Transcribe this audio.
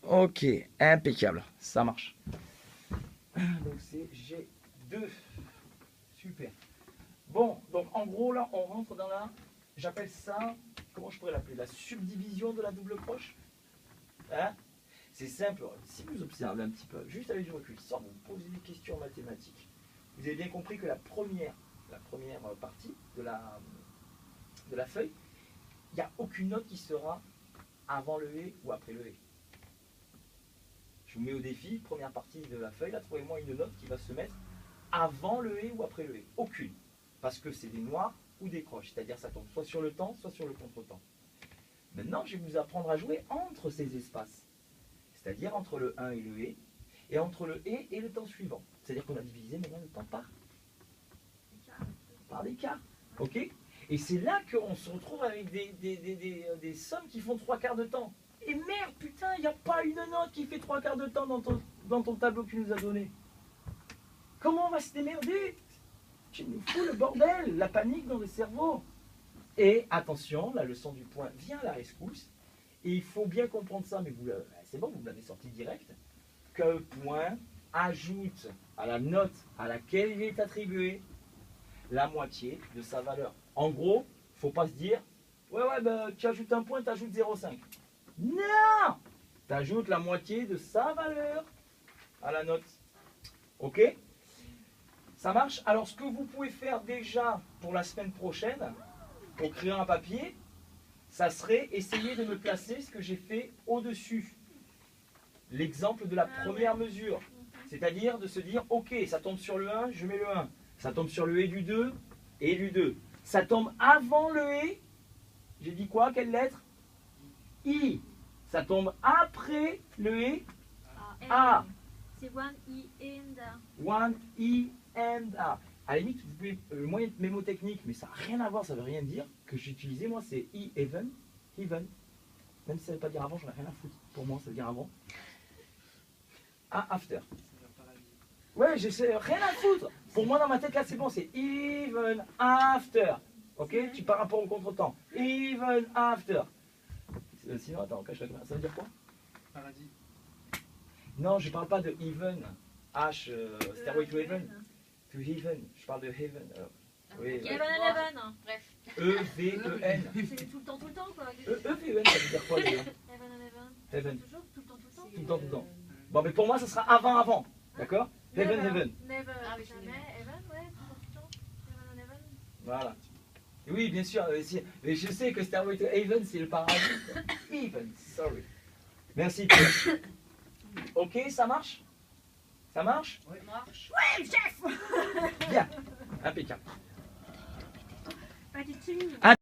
Ok, impeccable, ça marche. Donc c'est G2. Super. Bon, donc en gros là, on rentre dans la, j'appelle ça, comment je pourrais l'appeler, la subdivision de la double croche. Hein? C'est simple, si vous observez un petit peu, juste avec du recul, sans vous poser des questions mathématiques, vous avez bien compris que la première partie de la feuille, il n'y a aucune note qui sera avant le et ou après le et. Je vous mets au défi, première partie de la feuille, là, trouvez-moi une note qui va se mettre avant le et ou après le et. Aucune. Parce que c'est des noirs ou des croches, c'est-à-dire ça tombe soit sur le temps, soit sur le contre-temps. Maintenant, je vais vous apprendre à jouer entre ces espaces, c'est-à-dire entre le 1 et le et entre le et le temps suivant. C'est-à-dire qu'on a divisé maintenant le temps par des quarts. Ok? Et c'est là qu'on se retrouve avec des sommes qui font 3 quarts de temps. Et merde, putain, il n'y a pas une note qui fait 3 quarts de temps dans ton tableau que tu nous as donné. Comment on va se démerder? Tu nous fous le bordel, la panique dans le cerveau. Et attention, la leçon du point vient à la rescousse. Et il faut bien comprendre ça, mais c'est bon, vous l'avez sorti direct, que point ajoute à la note à laquelle il est attribué la moitié de sa valeur. En gros, il ne faut pas se dire, ouais, bah, tu ajoutes un point, tu ajoutes 0,5. Non! Tu ajoutes la moitié de sa valeur à la note. Ok? Ça marche? Alors, ce que vous pouvez faire déjà pour la semaine prochaine, au crayon à papier, ça serait essayer de me placer ce que j'ai fait au-dessus. L'exemple de la première mesure. C'est-à-dire de se dire, ok, ça tombe sur le 1, je mets le 1. Ça tombe sur le et du 2 et du 2. Ça tombe avant le et. J'ai dit quoi? Quelle lettre? I. Ça tombe après le et. A. C'est one E and A. One E and A. À la limite, vous pouvez, le moyen mémotechnique, mais ça n'a rien à voir, ça ne veut rien dire, que j'ai utilisé, moi, c'est E even, even. Même si ça ne veut pas dire avant, j'en ai rien à foutre. Pour moi, ça veut dire avant. A after. Ouais, je sais, rien à foutre. Pour moi, dans ma tête, là, c'est bon, c'est even after. Ok? Tu par rapport au contre-temps. Even after. Sinon, attends, cache la caméra. Ça veut dire quoi? Paradis. Non, je parle pas de even. H, Stairway to Heaven. To Heaven. Je parle de Heaven. Alors, oui, Heaven and Heaven, hein. Bref. E-V-E-N. C'est tout le temps, quoi. E-V-E-N, ça veut dire quoi, déjà? Heaven and Heaven. Heaven. Toujours, tout le temps. Tout le temps, tout le temps. Bon, mais pour moi, ça sera avant. D'accord? Heaven, Heaven. Never, jamais. Heaven, ouais, tout le temps. Heaven and Heaven. Voilà. Et oui, bien sûr. Mais je sais que Stairway to Heaven, c'est le paradis. Heaven, sorry. Merci, Pierre. Ok, ça marche? Ça marche? Oui. Marche. Ouais, chef. Bien. Impeccable. Pas du tout.